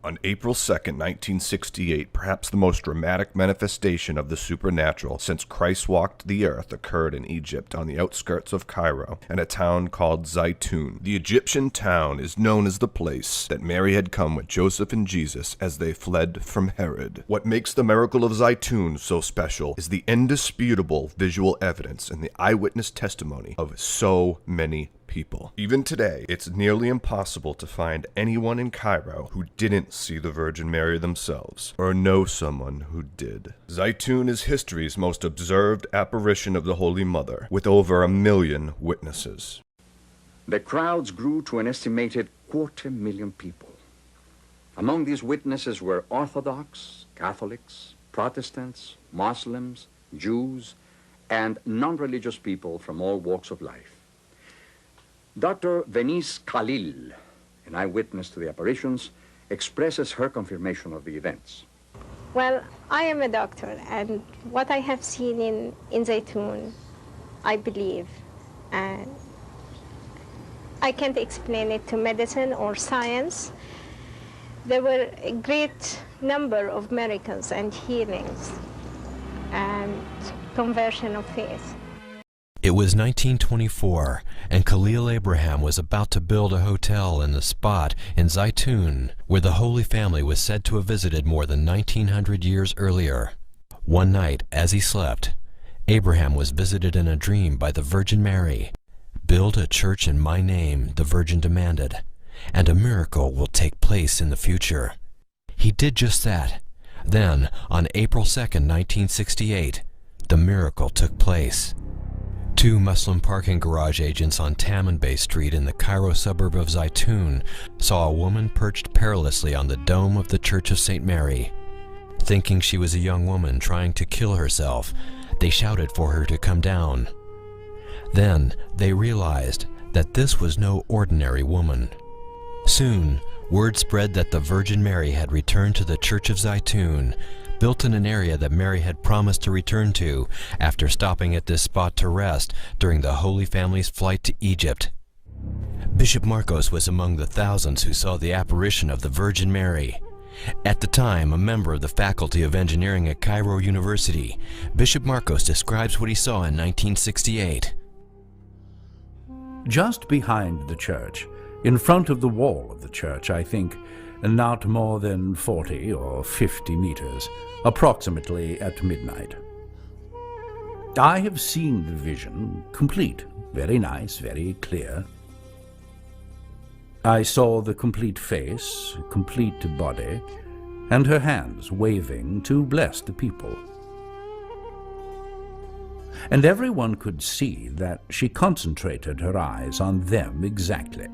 On April 2nd, 1968, perhaps the most dramatic manifestation of the supernatural since Christ walked the earth occurred in Egypt on the outskirts of Cairo, in a town called Zaitun. The Egyptian town is known as the place that Mary had come with Joseph and Jesus as they fled from Herod. What makes the miracle of Zaitun so special is the indisputable visual evidence and the eyewitness testimony of so many people. Even today, it's nearly impossible to find anyone in Cairo who didn't see the Virgin Mary themselves, or know someone who did. Zaitun is history's most observed apparition of the Holy Mother, with over 1 million witnesses. The crowds grew to an estimated 250,000 people. Among these witnesses were Orthodox, Catholics, Protestants, Muslims, Jews, and non-religious people from all walks of life. Dr. Venice Khalil, an eyewitness to the apparitions, expresses her confirmation of the events. Well, I am a doctor, and what I have seen in Zaitun, I believe. And I can't explain it to medicine or science. There were a great number of miracles and healings and conversion of faith. It was 1924, and Khalil Abraham was about to build a hotel in the spot in Zaitun where the Holy Family was said to have visited more than 1900 years earlier. One night, as he slept, Abraham was visited in a dream by the Virgin Mary. "Build a church in my name," the Virgin demanded, "and a miracle will take place in the future." He did just that. Then, on April 2nd, 1968, the miracle took place. Two Muslim parking garage agents on Taman Bay Street in the Cairo suburb of Zaitun saw a woman perched perilously on the dome of the Church of St. Mary. Thinking she was a young woman trying to kill herself, they shouted for her to come down. Then they realized that this was no ordinary woman. Soon, word spread that the Virgin Mary had returned to the Church of Zaitun, built in an area that Mary had promised to return to after stopping at this spot to rest during the Holy Family's flight to Egypt. Bishop Marcos was among the thousands who saw the apparition of the Virgin Mary. At the time, a member of the Faculty of Engineering at Cairo University, Bishop Marcos describes what he saw in 1968. Just behind the church, in front of the wall of the church, I think, not more than 40 or 50 meters, approximately at midnight. I have seen the vision complete, very nice, very clear. I saw the complete face, complete body, and her hands waving to bless the people. And everyone could see that she concentrated her eyes on them exactly.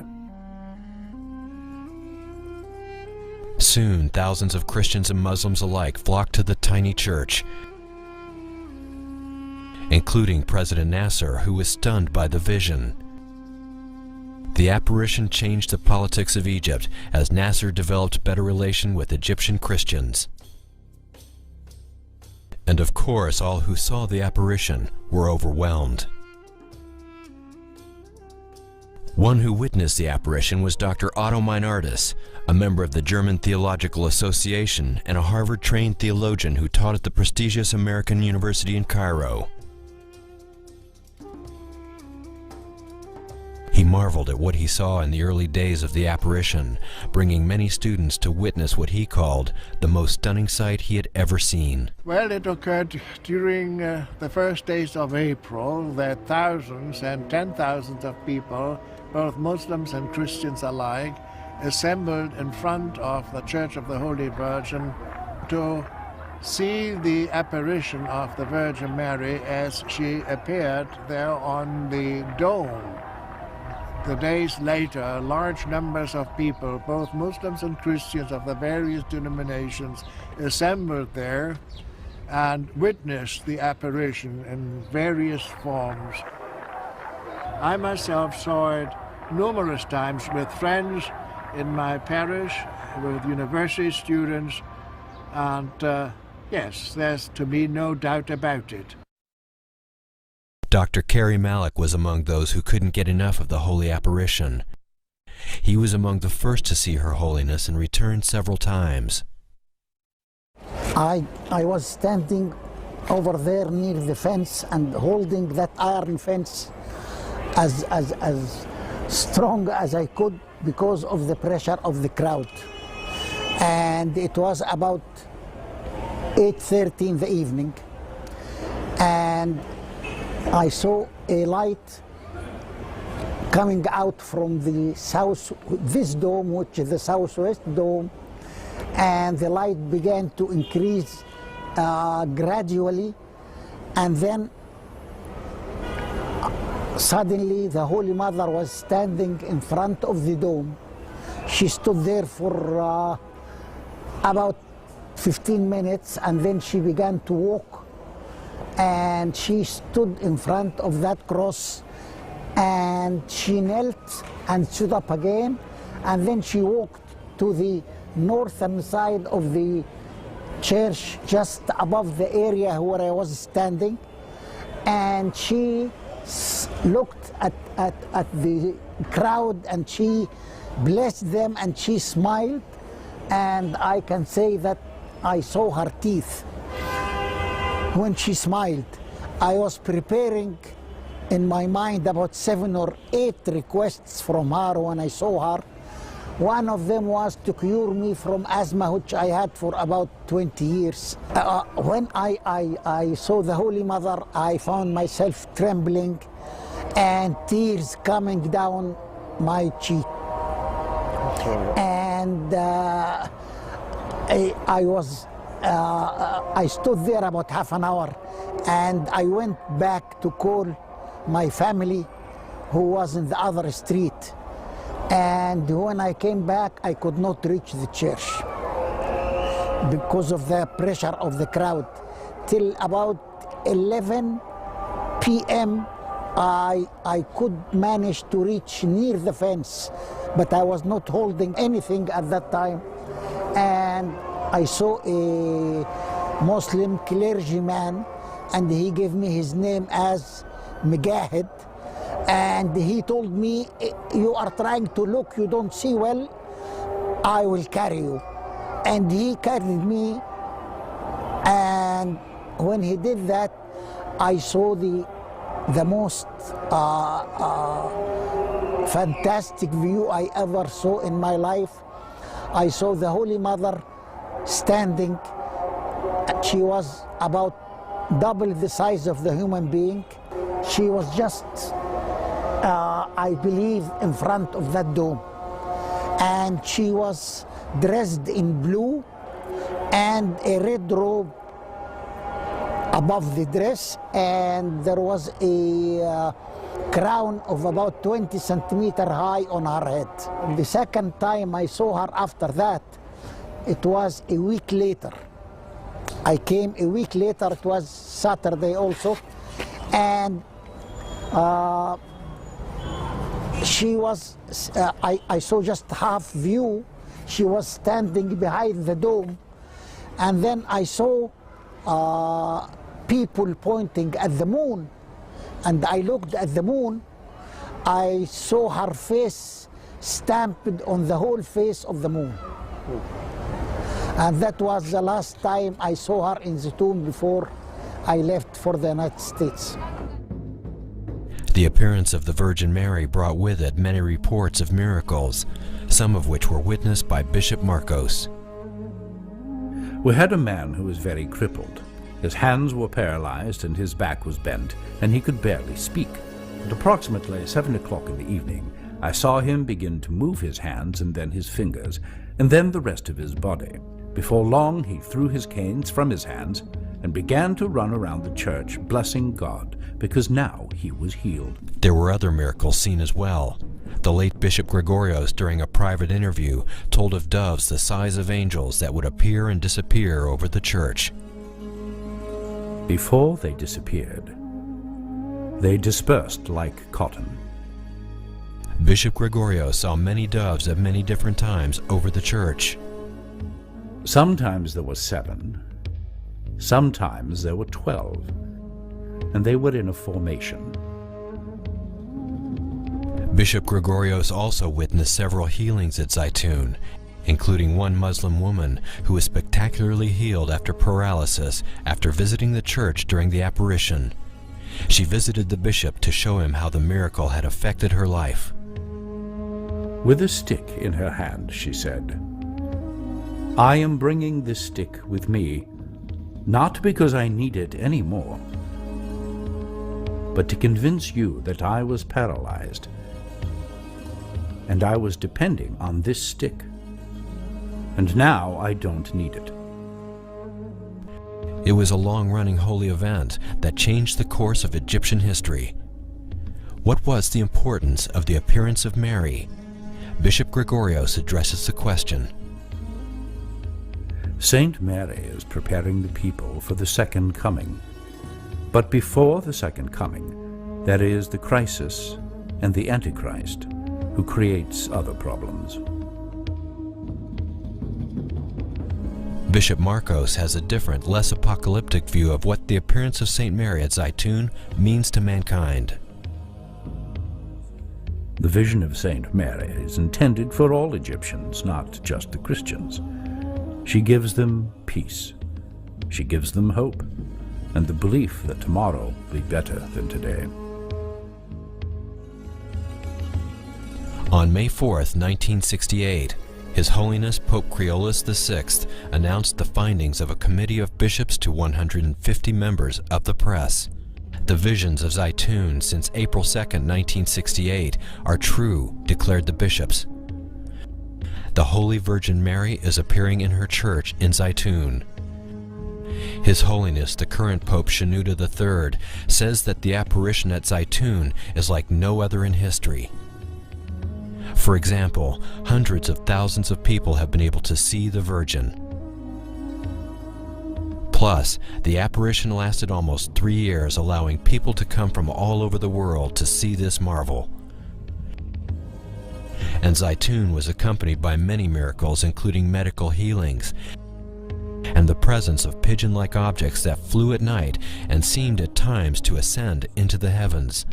Soon, thousands of Christians and Muslims alike flocked to the tiny church, including President Nasser, who was stunned by the vision. The apparition changed the politics of Egypt as Nasser developed better relation with Egyptian Christians. And of course, all who saw the apparition were overwhelmed. One who witnessed the apparition was Dr. Otto Meinardus, a member of the German Theological Association and a Harvard-trained theologian who taught at the prestigious American University in Cairo. He marveled at what he saw in the early days of the apparition, bringing many students to witness what he called the most stunning sight he had ever seen. Well, it occurred during the first days of April that thousands and 10,000s of people, both Muslims and Christians alike, assembled in front of the Church of the Holy Virgin to see the apparition of the Virgin Mary as she appeared there on the dome. The days later, large numbers of people, both Muslims and Christians of the various denominations, assembled there and witnessed the apparition in various forms. I myself saw it numerous times with friends in my parish, with university students, and yes, there's to be no doubt about it. Dr. Kerry Malik was among those who couldn't get enough of the holy apparition. He was among the first to see Her Holiness and returned several times. I was standing over there near the fence and holding that iron fence as strong as I could because of the pressure of the crowd. And it was about 8:30 in the evening, and I saw a light coming out from the this dome, which is the southwest dome, and the light began to increase gradually, and then suddenly the Holy Mother was standing in front of the dome. She stood there for about 15 minutes, and then she began to walk, and she stood in front of that cross, and she knelt and stood up again, and then she walked to the northern side of the church, just above the area where I was standing, and she looked at the crowd, and she blessed them, and she smiled, and I can say that I saw her teeth when she smiled. I was preparing in my mind about 7 or 8 requests from her when I saw her. One of them was to cure me from asthma, which I had for about 20 years. When I saw the Holy Mother, I found myself trembling and tears coming down my cheek. And I stood there about half an hour, and I went back to call my family who was in the other street. And when I came back, I could not reach the church because of the pressure of the crowd. Till about 11 p.m. I could manage to reach near the fence, but I was not holding anything at that time. And I saw a Muslim clergyman, and he gave me his name as Mujahid, and he told me, "You are trying to look, you don't see well, I will carry you." And he carried me, and when he did that, I saw the most fantastic view I ever saw in my life. I saw the Holy Mother standing. She was about double the size of the human being. She was just, I believe, in front of that dome. And she was dressed in blue and a red robe above the dress, and there was a crown of about 20 centimeters high on her head. The second time I saw her after that, it was a week later. I came a week later, it was Saturday also, and she was, I saw just half view. She was standing behind the dome, and then I saw people pointing at the moon, and I looked at the moon. I saw her face stamped on the whole face of the moon. And that was the last time I saw her in the tomb before I left for the United States. The appearance of the Virgin Mary brought with it many reports of miracles, some of which were witnessed by Bishop Marcos. We had a man who was very crippled. His hands were paralyzed and his back was bent, and he could barely speak. At approximately 7 o'clock in the evening, I saw him begin to move his hands and then his fingers, and then the rest of his body. Before long, he threw his canes from his hands and began to run around the church, blessing God, because now he was healed. There were other miracles seen as well. The late Bishop Gregorios, during a private interview, told of doves the size of angels that would appear and disappear over the church. Before they disappeared, they dispersed like cotton. Bishop Gregorios saw many doves at many different times over the church. Sometimes there were 7, sometimes there were 12, and they were in a formation. Bishop Gregorios also witnessed several healings at Zaytun, including one Muslim woman who was spectacularly healed after paralysis after visiting the church during the apparition. She visited the bishop to show him how the miracle had affected her life. With a stick in her hand, she said, "I am bringing this stick with me, not because I need it anymore, but to convince you that I was paralyzed, and I was depending on this stick, and now I don't need it." It was a long-running holy event that changed the course of Egyptian history. What was the importance of the appearance of Mary? Bishop Gregorios addresses the question. Saint Mary is preparing the people for the second coming. But before the second coming, there is the crisis and the Antichrist, who creates other problems. Bishop Marcos has a different, less apocalyptic view of what the appearance of St. Mary at Zaytun means to mankind. The vision of Saint Mary is intended for all Egyptians, not just the Christians. She gives them peace. She gives them hope, and the belief that tomorrow will be better than today. On May 4th, 1968, His Holiness Pope Creolus VI announced the findings of a committee of bishops to 150 members of the press. The visions of Zaytun since April 2nd, 1968 are true, declared the bishops. The Holy Virgin Mary is appearing in her church in Zaytun. His Holiness the current Pope Shenouda III says that the apparition at Zaytun is like no other in history. For example, hundreds of thousands of people have been able to see the Virgin. Plus, the apparition lasted almost 3 years, allowing people to come from all over the world to see this marvel. And Zaytun was accompanied by many miracles, including medical healings, and the presence of pigeon-like objects that flew at night and seemed at times to ascend into the heavens.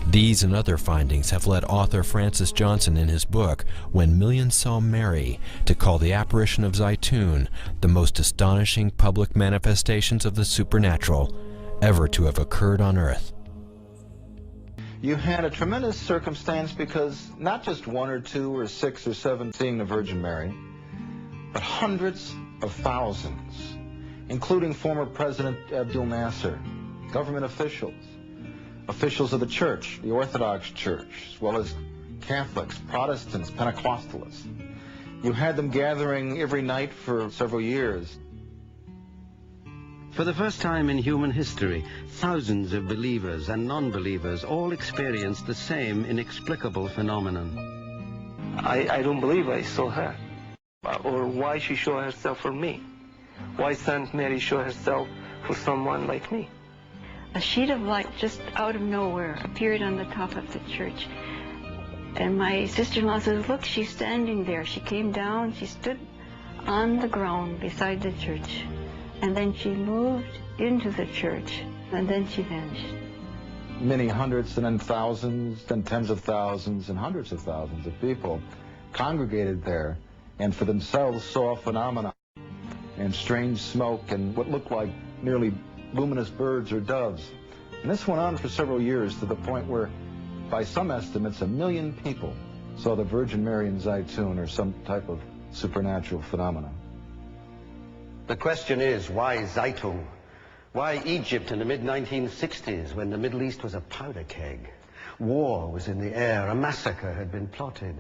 These and other findings have led author Francis Johnson in his book, When Millions Saw Mary, to call the apparition of Zaytun the most astonishing public manifestations of the supernatural ever to have occurred on earth. You had a tremendous circumstance because not just 1 or 2 or 6 or 7 seeing the Virgin Mary, but hundreds of thousands, including former President Abdul Nasser, government officials, officials of the church, the Orthodox Church, as well as Catholics, Protestants, Pentecostalists. You had them gathering every night for several years. For the first time in human history, thousands of believers and non-believers all experienced the same inexplicable phenomenon. I don't believe I saw her. Or why she showed herself for me. Why Saint Mary show herself for someone like me. A sheet of light just out of nowhere appeared on the top of the church. And my sister-in-law says, "Look, she's standing there." She came down, she stood on the ground beside the church. And then she moved into the church, and then she vanished. Many hundreds and then thousands, then tens of thousands and hundreds of thousands of people congregated there and for themselves saw phenomena and strange smoke and what looked like nearly luminous birds or doves. And this went on for several years to the point where, by some estimates, 1 million people saw the Virgin Mary in Zaytun or some type of supernatural phenomena. The question is, why Zaytun? Why Egypt in the mid-1960s when the Middle East was a powder keg? War was in the air, a massacre had been plotted.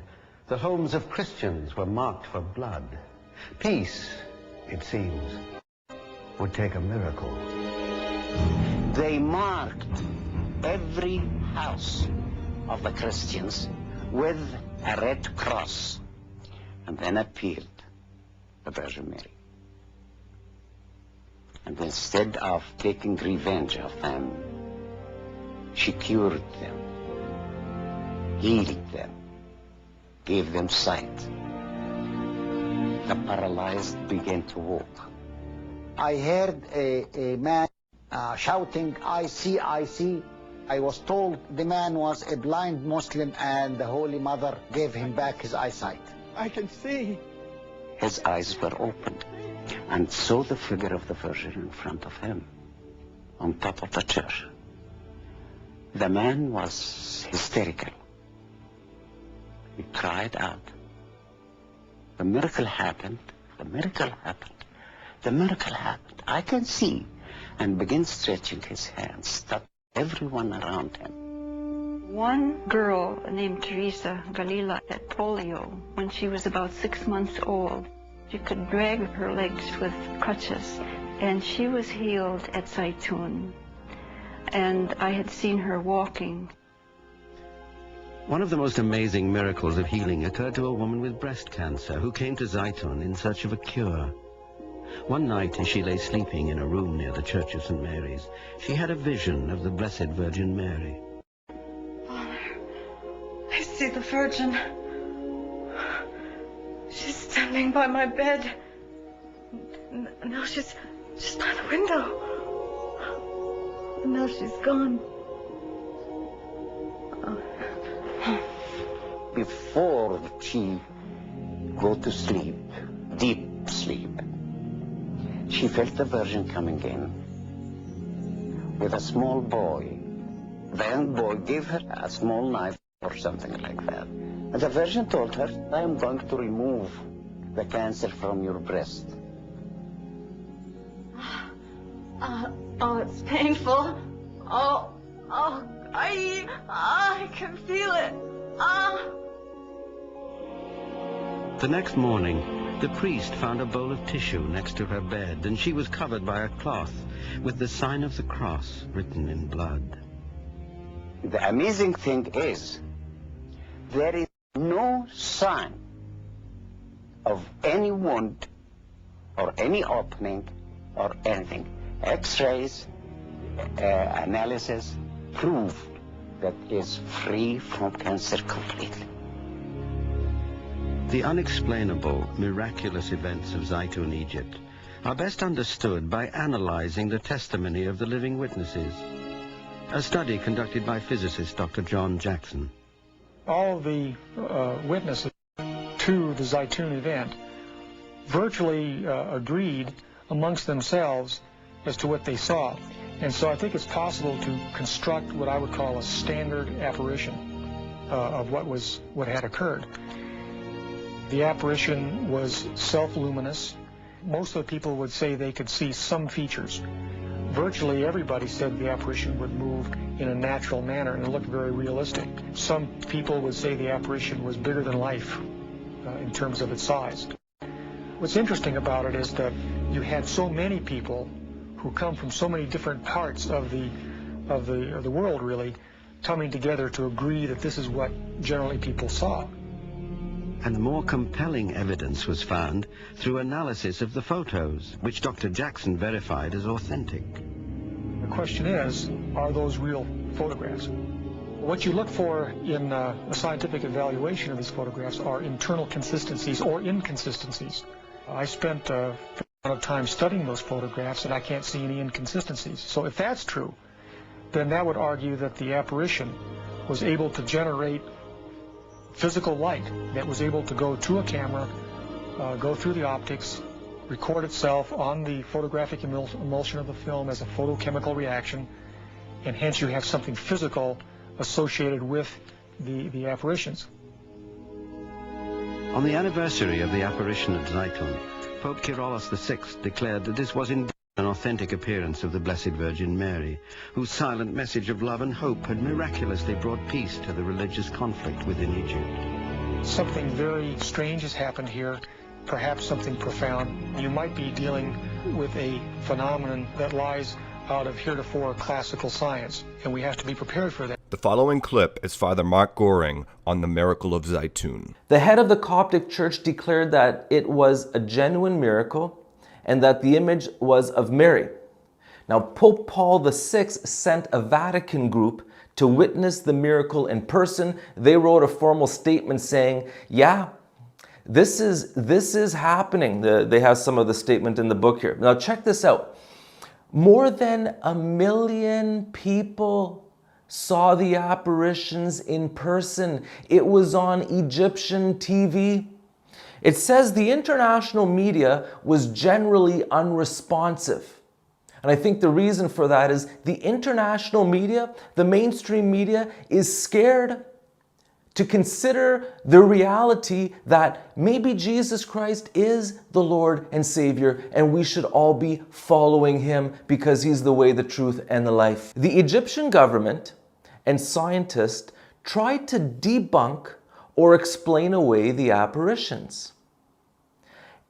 The homes of Christians were marked for blood. Peace, it seems, would take a miracle. They marked every house of the Christians with a red cross. And then appeared the Virgin Mary. And instead of taking revenge of them, she cured them, healed them, gave them sight. The paralyzed began to walk. I heard a man shouting, I see, I was told the man was a blind Muslim and the Holy Mother gave him back his eyesight. I can see. His eyes were opened and saw the figure of the Virgin in front of him, on top of the church. The man was hysterical. He cried out. The miracle happened. The miracle happened. The miracle happened. I can see. And began stretching his hands, touched everyone around him. One girl named Teresa Galila had polio when she was about 6 months old. She could drag her legs with crutches, and she was healed at Zaitun. And I had seen her walking. One of the most amazing miracles of healing occurred to a woman with breast cancer who came to Zaitun in search of a cure. One night, as she lay sleeping in a room near the Church of St. Mary's, she had a vision of the Blessed Virgin Mary. Father, I see the Virgin. She's standing by my bed. Now she's just by the window. And now she's gone. Before she go to sleep, deep sleep, she felt the Virgin coming in with a small boy. The young boy gave her a small knife or something like that. And the Virgin told her, I am going to remove the cancer from your breast. Oh, it's painful. I can feel it. The next morning, the priest found a bowl of tissue next to her bed, and she was covered by a cloth with the sign of the cross written in blood. The amazing thing is, there is no sign of any wound or any opening or anything. X-rays, analysis prove that is free from cancer completely. The unexplainable, miraculous events of Zaitun, Egypt, are best understood by analyzing the testimony of the living witnesses. A study conducted by physicist Dr. John Jackson. All the witnesses to the Zaitun event virtually agreed amongst themselves as to what they saw. And so I think it's possible to construct what I would call a standard apparition of what had occurred. The apparition was self-luminous. Most of the people would say they could see some features. Virtually everybody said the apparition would move in a natural manner and it looked very realistic. Some people would say the apparition was bigger than life in terms of its size. What's interesting about it is that you had so many people who come from so many different parts of the world, really, coming together to agree that this is what generally people saw. And more compelling evidence was found through analysis of the photos, which Dr. Jackson verified as authentic. The question is, are those real photographs? What you look for in a scientific evaluation of these photographs are internal consistencies or inconsistencies. I spent a amount of time studying those photographs and I can't see any inconsistencies. So if that's true, then that would argue that the apparition was able to generate physical light that was able to go to a camera, go through the optics, record itself on the photographic emulsion of the film as a photochemical reaction, and hence you have something physical associated with the apparitions. On the anniversary of the apparition at Zaitun, Pope Kyrillos VI declared that this was indeed an authentic appearance of the Blessed Virgin Mary, whose silent message of love and hope had miraculously brought peace to the religious conflict within Egypt. Something very strange has happened here, perhaps something profound. You might be dealing with a phenomenon that lies out of heretofore classical science, and we have to be prepared for that. The following clip is Father Mark Goring on the miracle of Zaitun. The head of the Coptic Church declared that it was a genuine miracle and that the image was of Mary. Now, Pope Paul VI sent a Vatican group to witness the miracle in person. They wrote a formal statement saying, yeah, this is happening. They have some of the statement in the book here. Now check this out. More than 1 million people saw the apparitions in person. It was on Egyptian TV. It says the international media was generally unresponsive. And I think the reason for that is the international media, the mainstream media, is scared to consider the reality that maybe Jesus Christ is the Lord and Savior, and we should all be following him because he's the way, the truth, and the life. The Egyptian government and scientists tried to debunk or explain away the apparitions.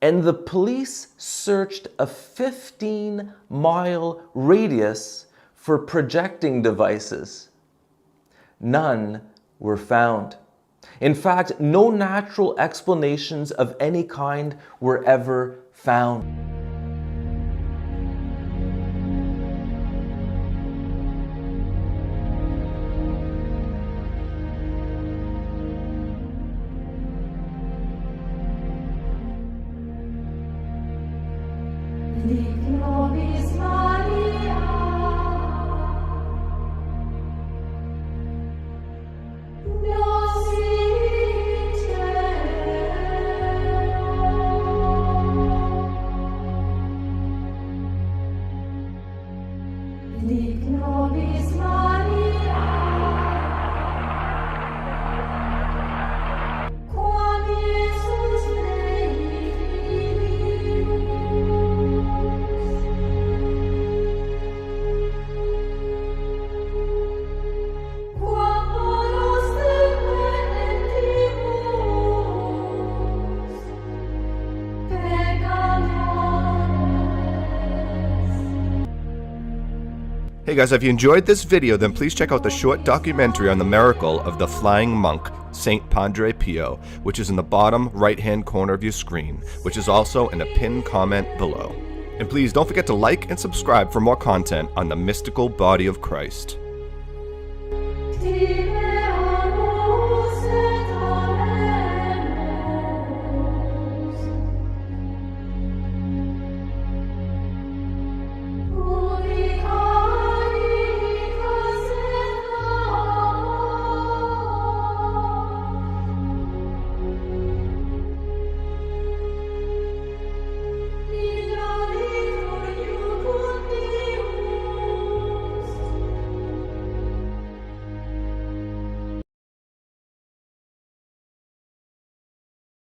And the police searched a 15-mile radius for projecting devices. None were found. In fact, no natural explanations of any kind were ever found. Hey guys, if you enjoyed this video, then please check out the short documentary on the miracle of the flying monk, Saint Padre Pio, which is in the bottom right-hand corner of your screen, which is also in a pinned comment below. And please don't forget to like and subscribe for more content on the mystical body of Christ.